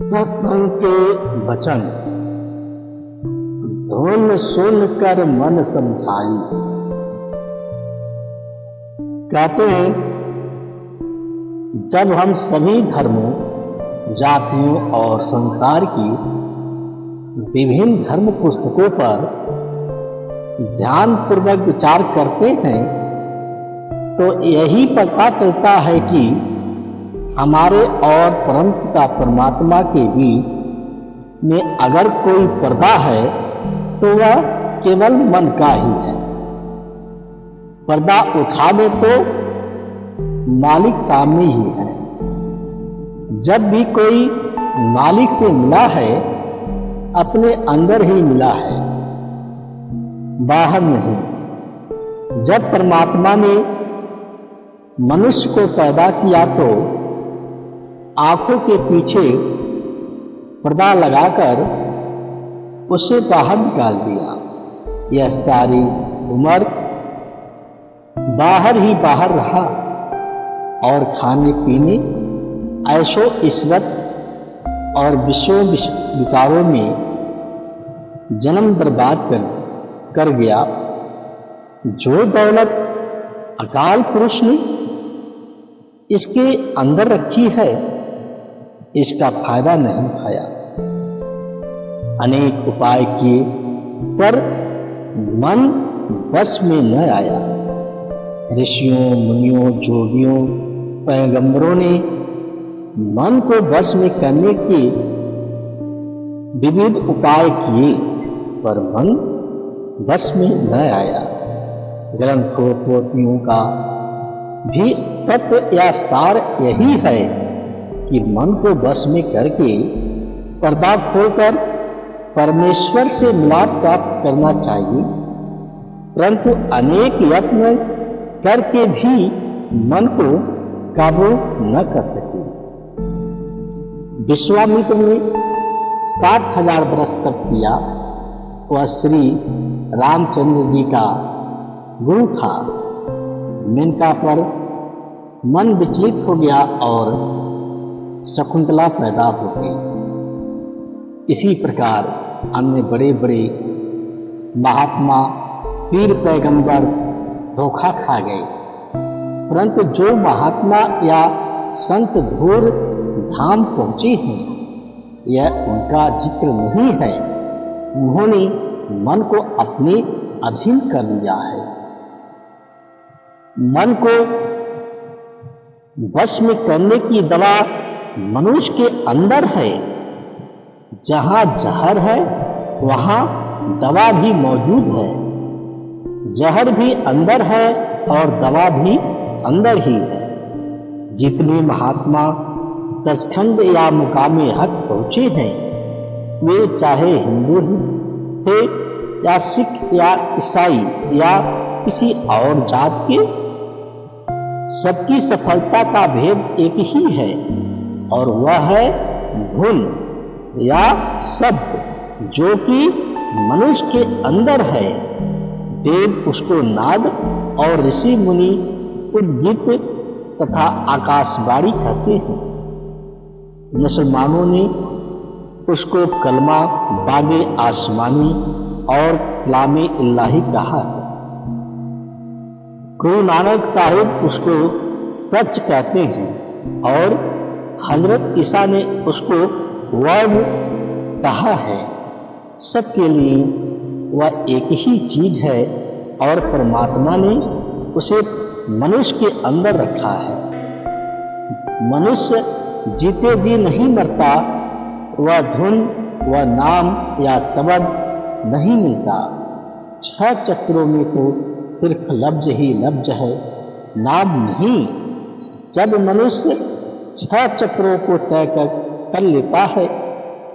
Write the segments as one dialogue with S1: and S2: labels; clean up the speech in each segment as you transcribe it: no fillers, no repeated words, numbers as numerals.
S1: सत्संग के वचन धुन सुन कर मन समझाई। कहते हैं, जब हम सभी धर्मों, जातियों और संसार की विभिन्न धर्म पुस्तकों पर ध्यान पूर्वक विचार करते हैं तो यही पता चलता है कि हमारे और परमपिता परमात्मा के बीच में अगर कोई पर्दा है तो वह केवल मन का ही है। पर्दा उठा दे तो मालिक सामने ही है। जब भी कोई मालिक से मिला है, अपने अंदर ही मिला है, बाहर नहीं। जब परमात्मा ने मनुष्य को पैदा किया तो आंखों के पीछे पर्दा लगाकर उसे बाहर निकाल दिया। यह सारी उम्र बाहर ही बाहर रहा और खाने पीने, ऐशो इशरत और विषयों विकारों में जन्म बर्बाद कर गया। जो दौलत अकाल पुरुष ने इसके अंदर रखी है, इसका फायदा नहीं उठाया। अनेक उपाय किए पर मन बस में न आया। ऋषियों, मुनियों, जोगियों, पैगंबरों ने मन को बस में करने के विविध उपाय किए पर मन बस में न आया। ग्रंथों पोथियों का भी तत्व या सार यही है कि मन को बस में करके पर्दा खोलकर परमेश्वर से मिलाप प्राप्त करना चाहिए, परंतु अनेक यत्न करके भी मन को काबू न कर सके। विश्वामित्र ने 60,000 वर्ष तक किया। वह श्री रामचंद्र जी का गुरु था। मेनका पर मन विचलित हो गया और शकुंतला पैदा हो गई। इसी प्रकार अन्य बड़े बड़े महात्मा, पीर, पैगंबर धोखा खा गए, परंतु जो महात्मा या संत धूर धाम पहुंचे हैं, यह उनका जिक्र नहीं है। उन्होंने मन को अपने अधीन कर लिया है। मन को वश में करने की दवा मनुष्य के अंदर है। जहां जहर है वहां दवा भी मौजूद है। जहर भी अंदर है और दवा भी अंदर ही है। जितने महात्मा सचखंड या मुकामे हक पहुंचे हैं, वे चाहे हिंदू ही थे या सिख या ईसाई या किसी और जात के, सबकी सफलता का भेद एक ही है और वह है धुन या शब्द, जो कि मनुष्य के अंदर है। वेद उसको नाद और ऋषि मुनि उद्गीत तथा आकाशवाणी कहते हैं। मुसलमानों ने उसको कलमा बागे आसमानी और कलामे इल्लाही कहा है। गुरु नानक साहिब उसको सच कहते हैं और हजरत ईसा ने उसको वर्ड कहा है। सबके लिए वह एक ही चीज है और परमात्मा ने उसे मनुष्य के अंदर रखा है। मनुष्य जीते जी नहीं मरता। वह धुन, वह नाम या शब्द नहीं मिलता। 6 चक्रों में तो सिर्फ लफ्ज ही लफ्ज है, नाम नहीं। जब मनुष्य 6 चक्रों को तय कर लेता है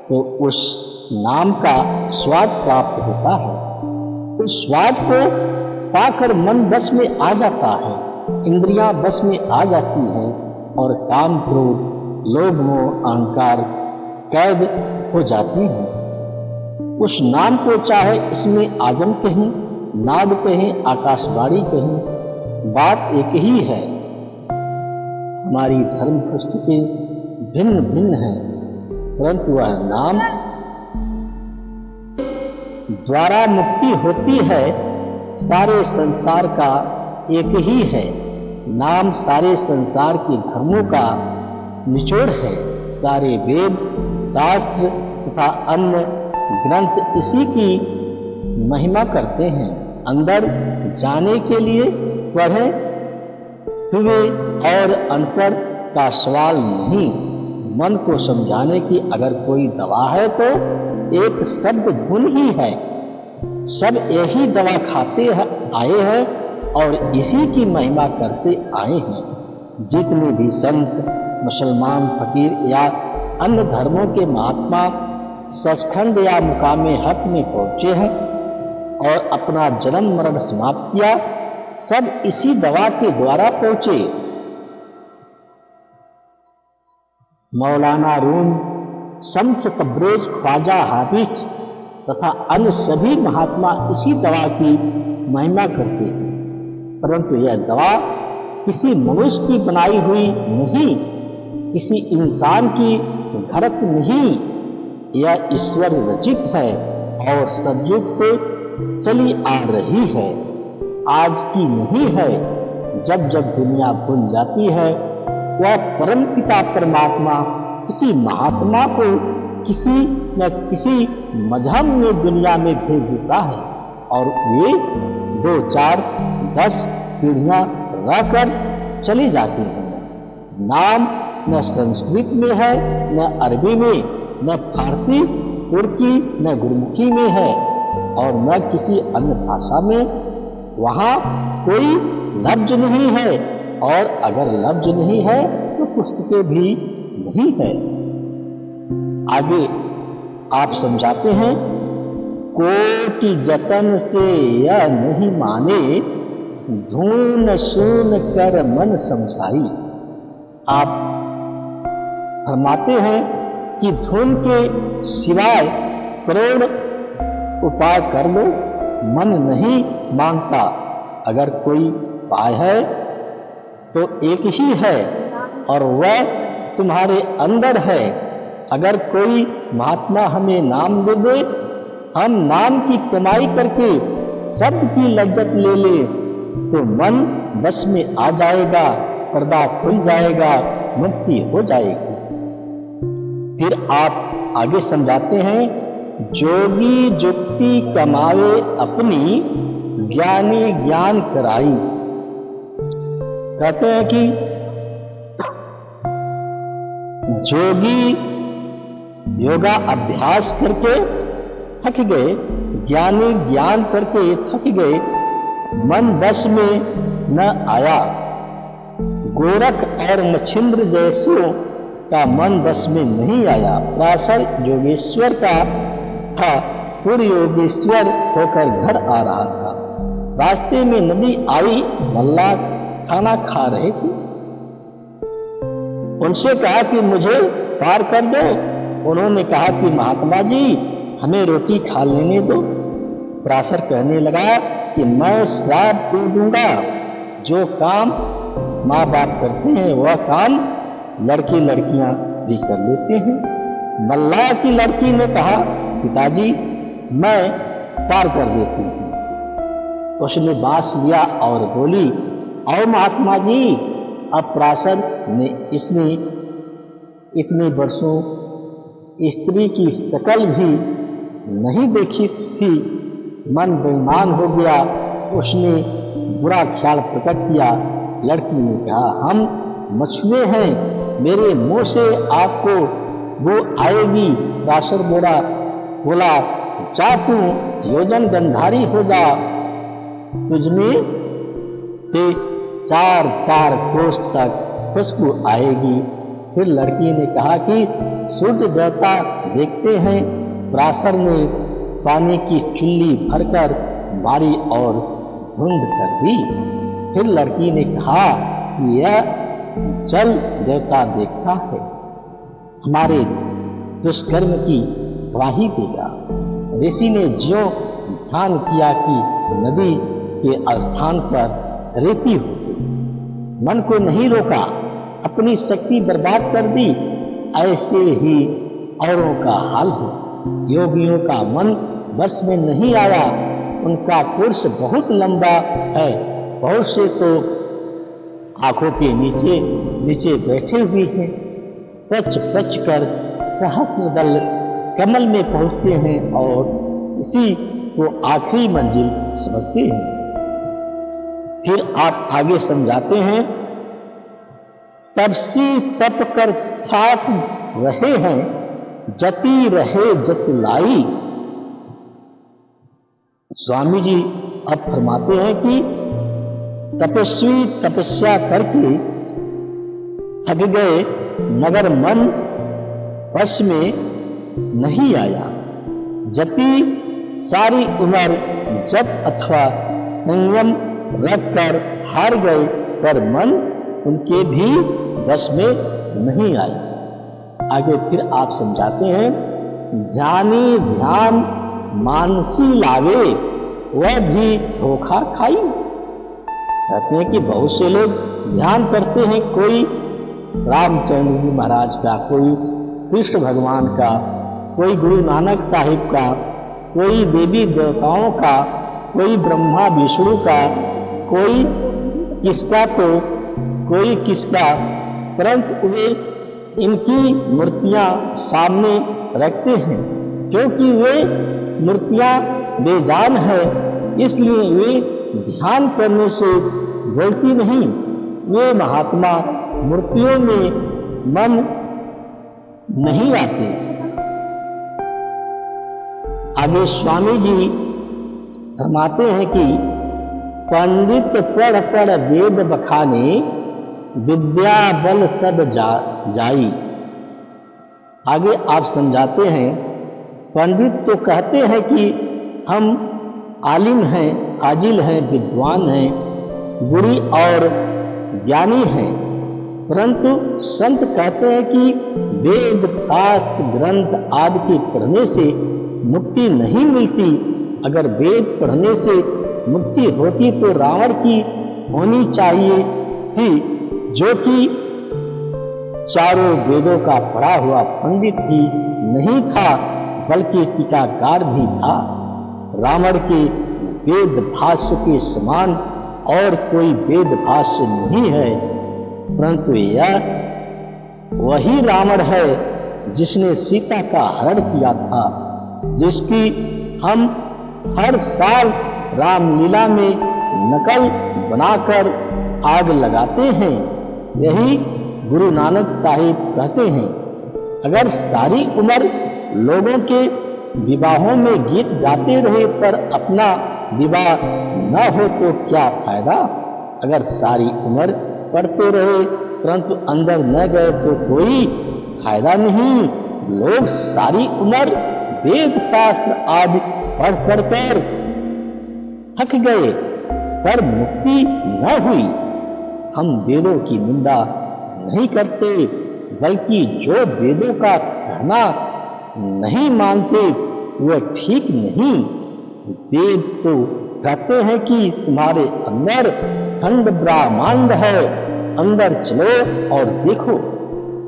S1: तो उस नाम का स्वाद प्राप्त होता है। उस स्वाद को पाकर मन बस में आ जाता है, इंद्रियां बस में आ जाती हैं और काम, क्रोध, लोभ, मोह, अहंकार कैद हो जाती हैं। उस नाम को चाहे इसमें आजम कहें, नाद कहें, आकाशवाणी कहें, बात एक ही है। हमारी धर्म पुस्तकें भिन्न भिन्न हैं, परंतु वह नाम द्वारा मुक्ति होती है। सारे संसार का एक ही है। नाम सारे संसार के धर्मों का निचोड़ है। सारे वेद, शास्त्र तथा अन्य ग्रंथ इसी की महिमा करते हैं। अंदर जाने के लिए पढ़े हुए और अंतर का सवाल नहीं। मन को समझाने की अगर कोई दवा है तो एक शब्द धुन ही है। सब यही दवा खाते आए हैं और इसी की महिमा करते आए हैं। जितने भी संत, मुसलमान, फकीर या अन्य धर्मों के महात्मा सचखंड या मुकामे हक में पहुंचे हैं और अपना जन्म मरण समाप्त किया, सब इसी दवा के द्वारा पहुंचे। मौलाना रूम, शम्स तब्रेज, ख्वाजा हाफिज तथा अन्य सभी महात्मा इसी दवा की महिमा करते हैं। परंतु यह दवा किसी मनुष्य की बनाई हुई नहीं, किसी इंसान की घरत नहीं। यह ईश्वर रचित है और सतयुग से चली आ रही है, आज की नहीं है। जब जब दुनिया भूल जाती है, वह परम पिता परमात्मा किसी महात्मा को किसी न किसी मजहब में दुनिया में भेज देता है और वे 2, 4, 10 पीढ़ियां रहकर चली जाती हैं। नाम न संस्कृत में है, न अरबी में, न फारसी, तुर्की, न गुरमुखी में है और न किसी अन्य भाषा में। वहां कोई लफ्ज नहीं है और अगर लफ्ज नहीं है तो पुस्तकें भी नहीं है। आगे आप समझाते हैं, कोटि जतन से यह नहीं माने, धून सुन कर मन समझाई। आप फरमाते हैं कि धुन के सिवाय करोड़ उपाय कर लो, मन नहीं मानता। अगर कोई उपाय है तो एक ही है और वह तुम्हारे अंदर है। अगर कोई महात्मा हमें नाम दे दे, हम नाम की कमाई करके शब्द की लज्जत ले ले तो मन बस में आ जाएगा, पर्दा खुल जाएगा, मुक्ति हो जाएगी। फिर आप आगे समझाते हैं, जोगी जुक्ति कमावे अपनी, ज्ञानी ज्ञान कराई। कहते हैं कि जोगी योगा अभ्यास करके थक गए, ज्ञानी ज्ञान करके थक गए, मन बस में न आया। गोरख और मच्छिंद्र जैसों का मन बस में नहीं आया। पराशर योगेश्वर का था, पूर्व योगेश्वर होकर घर आ रहा था। रास्ते में नदी आई, मल्लाह खाना खा रहे थे। उनसे कहा कि मुझे पार कर दो। उन्होंने कहा कि महात्मा जी हमें रोटी खा लेने दो। पराशर कहने लगा कि मैं श्राप दे दूंगा। जो काम माँ बाप करते हैं वह काम लड़के लड़कियां भी कर लेते हैं। मल्लाह की लड़की ने कहा, पिताजी मैं पार कर देती हूँ। उसने बांस लिया और बोली, और महात्मा जी। अब पराशर ने इसने इतने वर्षों स्त्री की शकल भी नहीं देखी थी। मन बेईमान हो गया। उसने बुरा ख्याल प्रकट किया। लड़की ने कहा, हम मछुए हैं, मेरे मुंह से आपको वो आएगी। पराशर बोला, जा तू योजन गंधारी हो जा, तुझमें से 4 कोस तक खुशबू आएगी। फिर लड़की ने कहा कि सूर्य देवता देखते हैं। पराशर ने पानी की चुल्ली भरकर बारी और धुंध कर दी। फिर लड़की ने कहा कि यह जल देवता देखता है, हमारे दुष्कर्म की गवाही देगा। ऋषि ने ज्यों ध्यान किया कि नदी के स्थान पर रेती हो गई। मन को नहीं रोका, अपनी शक्ति बर्बाद कर दी। ऐसे ही औरों का हाल हो। योगियों का मन बस में नहीं आया, उनका कोर्स बहुत लंबा है। बहुत से तो आंखों के नीचे नीचे बैठे हुए हैं, पच पच कर सहस्त्रदल कमल में पहुंचते हैं और इसी को आखिरी मंजिल समझते हैं। फिर आप आगे समझाते हैं, तपसी तप कर थाक रहे हैं, जती रहे जतलाई। स्वामी जी अब फरमाते हैं कि तपस्वी तपस्या करके थक गए, मगर मन वश में नहीं आया। जति सारी उम्र जप अथवा संयम रखकर हार गए, पर मन उनके भी वश में नहीं आया। आगे फिर आप समझाते हैं, ध्यानी ध्यान मानसी लावे, वह भी धोखा खाई। कहते हैं कि बहुत से लोग ध्यान करते हैं, कोई रामचंद्र जी महाराज का, कोई कृष्ण भगवान का, कोई गुरु नानक साहिब का, कोई देवी देवताओं का, कोई ब्रह्मा विष्णु का, कोई किसका तो कोई किसका, परंतु वे इनकी मूर्तियां सामने रखते हैं। क्योंकि वे मूर्तियां बेजान है, इसलिए वे ध्यान करने से बोलती नहीं। वे महात्मा मूर्तियों में मन नहीं आते। आगे स्वामी जी फरमाते हैं कि पंडित पढ़ पढ़ वेद बखाने, विद्या बल सब जाई। आगे आप समझाते हैं, पंडित तो कहते हैं कि हम आलिम हैं, फाजिल हैं, विद्वान हैं, गुरी और ज्ञानी हैं, परंतु संत कहते हैं कि वेद शास्त्र ग्रंथ आदि के पढ़ने से मुक्ति नहीं मिलती। अगर वेद पढ़ने से मुक्ति होती तो रावण की होनी चाहिए थी, जो कि चारों वेदों का पढ़ा हुआ पंडित ही नहीं था, बल्कि टीकाकार भी था। रावण के वेद भाष्य के समान और कोई वेद भाष्य नहीं है, परंतु यह वही रावण है जिसने सीता का हरण किया था, जिसकी हम हर साल रामलीला में नकल बनाकर आग लगाते हैं। यही गुरु नानक साहिब कहते हैं, अगर सारी उम्र लोगों के विवाहों में गीत गाते रहे पर अपना विवाह न हो तो क्या फायदा। अगर सारी उम्र पढ़ते रहे परंतु अंदर न गए तो कोई फायदा नहीं। लोग सारी उम्र वेद शास्त्र आदि पढ़ पढ़ कर थक गए, पर मुक्ति न हुई। हम वेदों की निंदा नहीं करते, बल्कि जो वेदों का कहना नहीं मानते वह ठीक नहीं। वेद तो कहते हैं कि तुम्हारे अंदर खंड ब्रह्मांड है, अंदर चलो और देखो।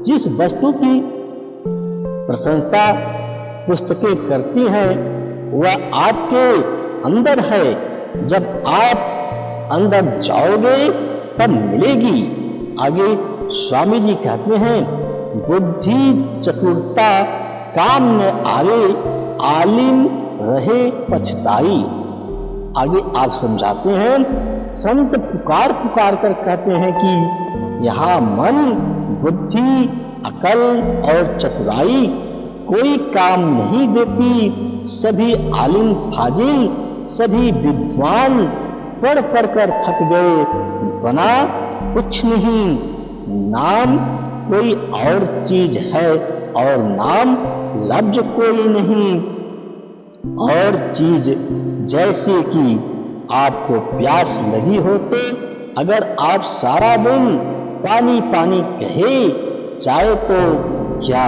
S1: जिस वस्तु की प्रशंसा पुस्तकें करती हैं वह आपके अंदर है। जब आप अंदर जाओगे तब मिलेगी। आगे स्वामी जी कहते हैं, बुद्धि चतुरता काम में आवे, आलिम रहे पछताई। आगे आप समझाते हैं, संत पुकार पुकार कर कहते हैं कि यहाँ मन, बुद्धि, अकल और चतुराई कोई काम नहीं देती। सभी आलिम फाजिल, सभी विद्वान पढ़ पढ़ कर थक गए, बना कुछ नहीं। नाम कोई और चीज है और नाम लफ्ज कोई नहीं। और चीज जैसे कि आपको प्यास लगी हो तो अगर आप सारा दिन पानी पानी कहे चाहे तो क्या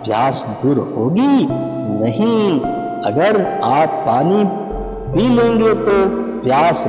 S1: प्यास दूर होगी? नहीं। अगर आप पानी पी लेंगे तो प्यास